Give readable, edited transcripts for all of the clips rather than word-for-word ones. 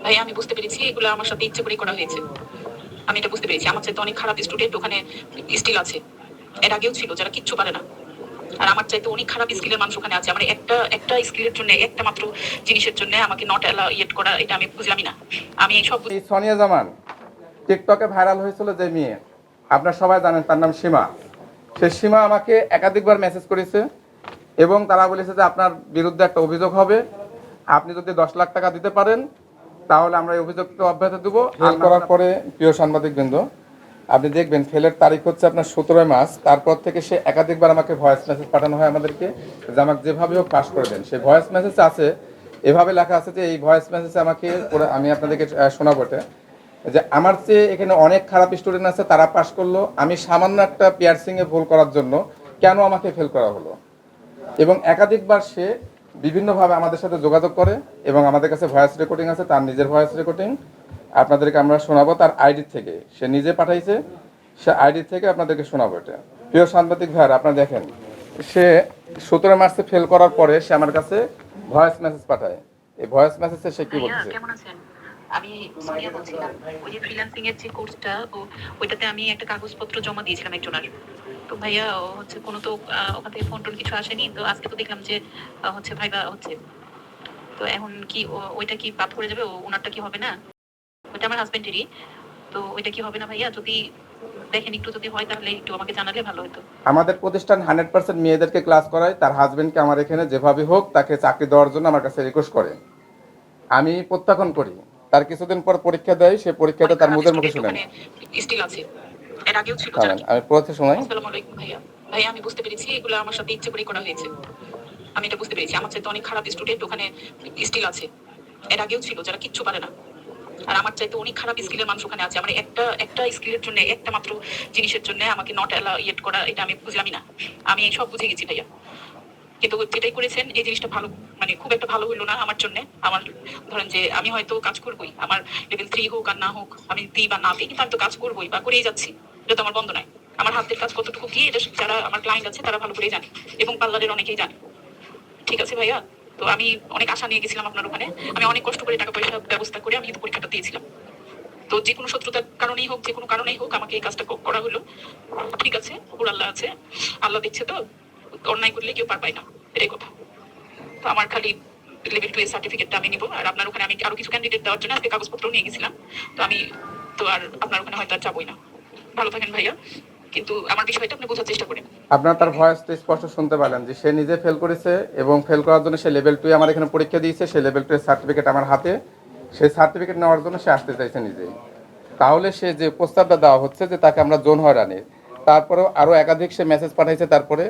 ভাই আমি বুঝতে পেরেছি এগুলো আমার সাথে ইচ্ছে করে করা হয়েছে। আমি এটা বুঝতে পেরেছি। আমার চাইতে অনেক খারাপ স্টুডেন্ট ওখানে স্টিল আছে, এর আগেও ছিল, যারা কিচ্ছু পারে না। আর আমার চাইতে অনেক খারাপ স্কিলের মানুষ ওখানে আছে। আমার একটা একটা স্কিলের জন্য, একটা মাত্র জিনিসের জন্য আমাকে নট অ্যালাউড করা, এটা আমি বুঝলামই না। আমি এই সব এই সোনিয়া জামান টিকটকে ভাইরাল হয়েছিল যে মেয়ে, আপনারা সবাই জানেন তার নাম সীমা। সে সীমা আমাকে একাধিকবার মেসেজ করেছে এবং তারা বলেছে যে আপনার বিরুদ্ধে একটা অভিযোগ হবে, আপনি যদি 10 লাখ টাকা দিতে পারেন তাহলে আমরা এই অভিযোগকে অব্যাহতি দেব। ফেল করার পরে প্রিয় সাংবাদিকবৃন্দ, আপনি দেখবেন ফেলের তারিখ হচ্ছে আপনার 17 মার্চ। তারপর থেকে সে একাধিকবার আমাকে ভয়েস মেসেজ পাঠানো হয় আমাদেরকে, যে আমাকে যেভাবে হোক পাস করে দেন। সেই ভয়েস মেসেজ আছে, এভাবে লেখা আছে যে এই ভয়েস মেসেজে আমাকে আমি আপনাদেরকে শোনাবো এটা, যে আমার চেয়ে এখানে অনেক খারাপ স্টুডেন্ট আছে, তারা পাস করলো, আমি সামান্য একটা পিয়ার্সিংয়ে ভুল করার জন্য কেন আমাকে ফেল করা হলো। এবং একাধিকবার সে বিভিন্নভাবে আমাদের সাথে যোগাযোগ করে এবং আমাদের কাছে ভয়েস রেকর্ডিং আছে, তার নিজের ভয়েস রেকর্ডিং আপনাদেরকে আমরা শোনাবো। তার আইডি থেকে সে নিজে পাঠাইছে, সে আইডি থেকে আপনাদেরকে শোনাবো এটা। প্রিয় সাংবাদিক ভাইয়ার, আপনারা দেখেন, সে 17 মার্চে ফেল করার পরে সে আমার কাছে ভয়েস মেসেজ পাঠায়। এই ভয়েস মেসেজে সে কি বলছে? কেমন আছেন? আমি সোনিয়া বলছিলাম। ওই যে ফ্রিল্যান্সিং এর যে কোর্সটা, ওইটাতে আমি একটা কাগজপত্র জমা দিয়েছিলাম একজনের। তো ভাইয়া হচ্ছে কোনো তো ওখান থেকে ফোন টোন কিছু আসেনি। তো আজকে তো দেখলাম যে হচ্ছে ভাইবা হচ্ছে। তো এখন কি ওইটা কি বাদ পড়ে যাবে? ওনারটা কি হবে না? ওইটা আমার হাজবেন্ডেরই। তো ওইটা কি হবে না ভাইয়া? যদি দেখেন একটু, যদি হয় তাহলে একটু আমাকে জানালে ভালো হতো। আমাদের প্রতিষ্ঠান 100% মেয়েদেরকে ক্লাস করায়। তার হাজবেন্ডকে আমার এখানে যেভাবে হোক তাকে চাকরি দেওয়ার জন্য আমার কাছে রিকোয়েস্ট করে, আমি প্রত্যাখ্যান করি। তার কিছুদিন পর পরীক্ষা দেয়, সে পরীক্ষাটা তার মুখের মুখে শুনেন। স্টিল আছে, এর আগেও ছিল। আমি পড়তে শোনাই। আসসালামু আলাইকুম ভাইয়া। ভাইয়া আমি বুঝতে পেরেছি এগুলো আমার সাথে ইচ্ছে করে করা হয়েছে। আমি এটা বুঝতে পেরেছি। আমার চাইতে অনেক খারাপ স্টুডেন্ট ওখানে স্টিল আছে, এর আগেও ছিল, যারা কিচ্ছু পারে না। আর আমার চাইতে অনেক খারাপ স্কিলের মানুষ ওখানে আছে। আমার একটা একটা স্কিলের জন্য, একটা মাত্র জিনিসের জন্য আমাকে নট অ্যালাউড করা, এটা আমি বুঝলামই না। আমি এই সব বুঝে গেছি ভাইয়া। কিন্তু যেটাই করেছেন এই জিনিসটা ভালো, মানে খুব একটা ভালো হইলো না আমার জন্য। আমার ধরেন যে আমি হয়তো কাজ করবোই, আমার লেভেল 3 হোক আর না হোক, আমি দিই বা না দিই, কিন্তু আমি তো কাজ করবোই বা করেই যাচ্ছি। এটা তো আমার বন্ধ নাই। আমার হাতের কাজ কতটুকু কি, এটা যারা আমার ক্লায়েন্ট আছে তারা ভালো করেই জানে, এবং পার্লারের অনেকেই জানে। ঠিক আছে ভাইয়া। তো আমি অনেক আশা নিয়ে গেছিলাম আপনার ওখানে। আমি অনেক কষ্ট করে টাকা পয়সা ব্যবস্থা করে আমি কিন্তু পরীক্ষাটা দিয়েছিলাম। তো যে কোনো শত্রুতার কারণেই হোক, যে কোনো কারণেই হোক, আমাকে এই কাজটা করা হলো। ঠিক আছে, ওর আল্লাহ আছে, আল্লাহ দেখছে। তো অন্যায় করলে কেউ পার পায় না, এটাই কথা। তো আমার খালি লেভেল 2 এর সার্টিফিকেটটা আমি নিব। আর আপনার ওখানে আমি আরো কিছু ক্যান্ডিডেট দেওয়ার জন্য আজকে কাগজপত্র নিয়ে গেছিলাম। তো আমি তো আর আপনার ওখানে হয়তো আর যাবোই না। ভালো থাকেন ভাইয়া, কিন্তু আমার বিষয়টা আপনি বোঝার চেষ্টা করেন। আপনার তার ভয়েসটা স্পষ্ট শুনতে পেলেন যে সে নিজে ফেল করেছে এবং ফেল করার জন্য সে লেভেল 2 আমার এখানে পরীক্ষা দিয়েছে। সে লেভেল 2 এর সার্টিফিকেট আমার হাতে, সেই সার্টিফিকেট নেওয়ার জন্য সে আসতে চাইছে নিজেই। তাহলে সে যে প্রস্তাবটা দেওয়া হচ্ছে যে তাকে আমরা জোন হয়রানি, তারপরেও আরও একাধিক সে মেসেজ পাঠাইছে। তারপরে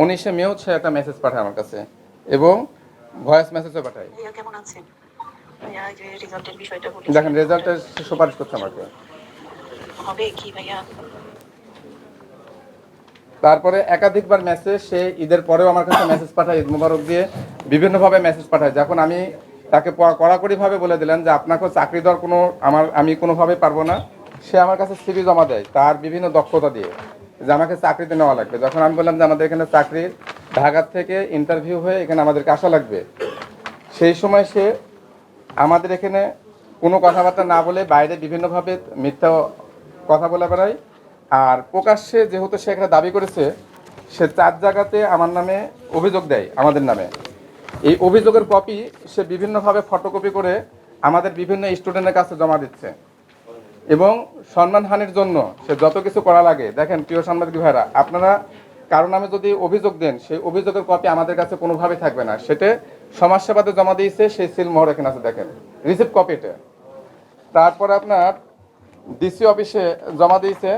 19শে মেও সে একটা মেসেজ পাঠায় আমার কাছে এবং ভয়েস মেসেজও পাঠায়। কেমন আছেন ভাইয়া? যে রেজাল্টের বিষয়টা বলি, দেখেন রেজাল্টের সুপারিশ করছে আমাকে। হবে কি ভাইয়া? তারপরে একাধিকবার মেসেজ, সে ঈদের পরেও আমার কাছে মেসেজ পাঠায়, ঈদ মুবারক দিয়ে বিভিন্নভাবে মেসেজ পাঠায়। যখন আমি তাকে কড়াকড়িভাবে বলে দিলাম যে আপনাকেও চাকরি দেওয়ার আমি কোনোভাবেই পারবো না, সে আমার কাছে সিভি জমা দেয় তার বিভিন্ন দক্ষতা দিয়ে, যে আমাকে চাকরিতে নেওয়া লাগবে। যখন আমি বললাম যে আমাদের এখানে চাকরির ঢাকা থেকে ইন্টারভিউ হয়ে এখানে আমাদেরকে আসা লাগবে, সেই সময় সে আমাদের এখানে কোনো কথাবার্তা না বলে বাইরে বিভিন্নভাবে মিথ্যা কথা বলে বেড়ায়। আর প্রকাশ্যে যেহেতু সে একটা দাবি করেছে, সে 4 জায়গাতে আমার নামে অভিযোগ দেয় আমাদের নামে। এই অভিযোগের কপি সে বিভিন্নভাবে ফটোকপি করে আমাদের বিভিন্ন স্টুডেন্টের কাছে জমা দিচ্ছে এবং সম্মানহানির জন্য সে যত কিছু করা লাগে। দেখেন প্রিয় সাংবাদিক ভাইরা, আপনারা কারণ নামে যদি অভিযোগ দেন, সেই অভিযোগের কপি আমাদের কাছে কোনোভাবেই থাকবে না। সেটা সমাজসেবাতে জমা দিয়েছে, সেই সিলমোহর এখানে আছে, দেখেন রিসিপ্ট কপিটা। তারপরে আপনার ডিসি অফিসে জমা দিয়েছে,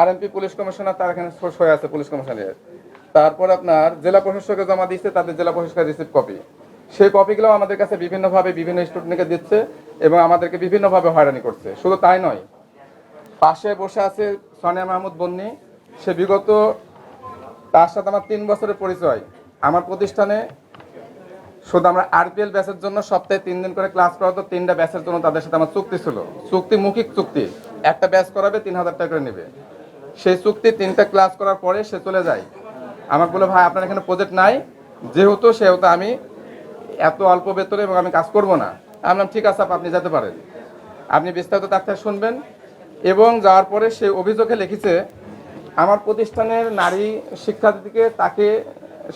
আরএমপি পুলিশ কমিশনার তার এখানে সই আছে পুলিশ কমিশনারের। তারপর আপনার জেলা প্রশাসকে জমা দিচ্ছে, তাদের জেলা প্রশাসকের রিসিপ্ট কপি। সেই কপিগুলো আমাদের কাছে বিভিন্নভাবে বিভিন্ন স্টুডেন্টকে দিচ্ছে এবং আমাদেরকে বিভিন্নভাবে হয়রানি করছে। শুধু তাই নয়, পাশে বসে আছে সোনিয়া মাহমুদ বন্নি। সে বিগত, তার সাথে আমার 3 বছরের পরিচয়। আমার প্রতিষ্ঠানে শুধু আমরা আরপিএল ব্যাচের জন্য সপ্তাহে 3 দিন করে ক্লাস করাতো। 3টা ব্যাচের জন্য তাদের সাথে আমার চুক্তি ছিল, চুক্তি মৌখিক চুক্তি। একটা ব্যাচ করাবে 3000 টাকা করে নেবে। সেই চুক্তি 3টা ক্লাস করার পরে সে চলে যায়। আমাকে বলে ভাই আপনার এখানে প্রজেক্ট নাই, যেহেতু সেহেতু আমি এত অল্প বেতনে এবং আমি কাজ করব না, আমি বললাম ঠিক আছে আপা, আপনি যেতে পারেন, আপনি বিস্তারিত তার থেকে শুনবেন। এবং যাওয়ার পরে সে অভিযোগে লিখেছে আমার প্রতিষ্ঠানের নারী শিক্ষার্থীকে তাকে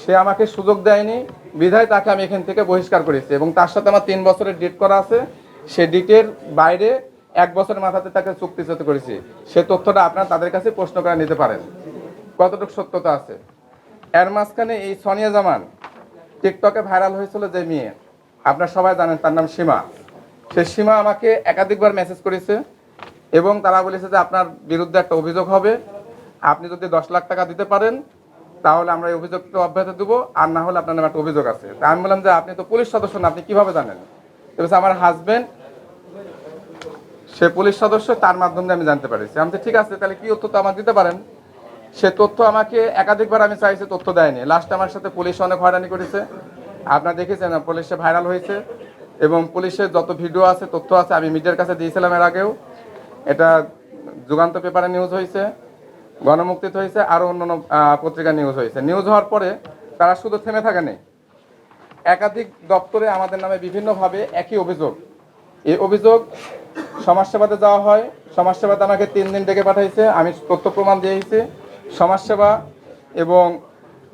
সে আমাকে সুযোগ দেয়নি, বিধায় তাকে আমি এখান থেকে বহিষ্কার করেছি এবং তার সাথে আমার 3 বছরের ডেট করা আছে। সে ডেটের বাইরে 1 বছরের মাথাতে তাকে চুক্তিচ্যুত করেছি। সে তথ্যটা আপনারা তাদের কাছে প্রশ্ন করে নিতে পারেন কতটুকু সত্যতা আছে। এর মাঝখানে এই সোনিয়া জামান টিকটকে ভাইরাল হয়েছিল যে মেয়ে, আপনারা সবাই জানেন তার নাম সীমা। সে সীমা আমাকে একাধিকবার মেসেজ করেছে এবং তারা বলেছে যে আপনার বিরুদ্ধে একটা অভিযোগ হবে, আপনি যদি 10 লাখ টাকা দিতে পারেন তাহলে আমরা এই অভিযোগটা অব্যাহতি দেবো, আর না হলে আপনার নামে একটা অভিযোগ আছে। তা আমি বললাম যে আপনি তো পুলিশ সদস্য না, আপনি কিভাবে জানেন? তো বলছে আমার হাজবেন্ড সে পুলিশ সদস্য, তার মাধ্যমে আমি জানতে পারিছি। আমি তো ঠিক আছে, তাহলে কি তথ্য তো আমাকে দিতে পারেন। সে তথ্য আমাকে একাধিকবার আমি চাইছি, তথ্য দেয়নি। লাস্ট আমার সাথে পুলিশ অনেক হয়রানি করেছে, আপনারা দেখেছেন পুলিশে ভাইরাল হয়েছে এবং পুলিশের যত ভিডিও আছে তথ্য আছে আমি মিডিয়ার কাছে দিয়েছিলাম এর আগেও। এটা যুগান্ত পেপারে নিউজ হয়েছে, গণমুক্তিতে হয়েছে, আরও অন্যান্য পত্রিকা নিউজ হয়েছে। নিউজ হওয়ার পরে তারা শুধু থেমে থাকেনি, একাধিক দপ্তরে আমাদের নামে বিভিন্নভাবে একই অভিযোগ। এই অভিযোগ সমাজসেবাতে যাওয়া হয়, সমাজসেবাতে আমাকে 3 দিন ডেকে পাঠাইছে, আমি তথ্য প্রমাণ দিয়েছি। সমাজসেবা এবং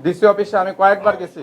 ডিসি অফিসে আমি কয়েকবার গেছি।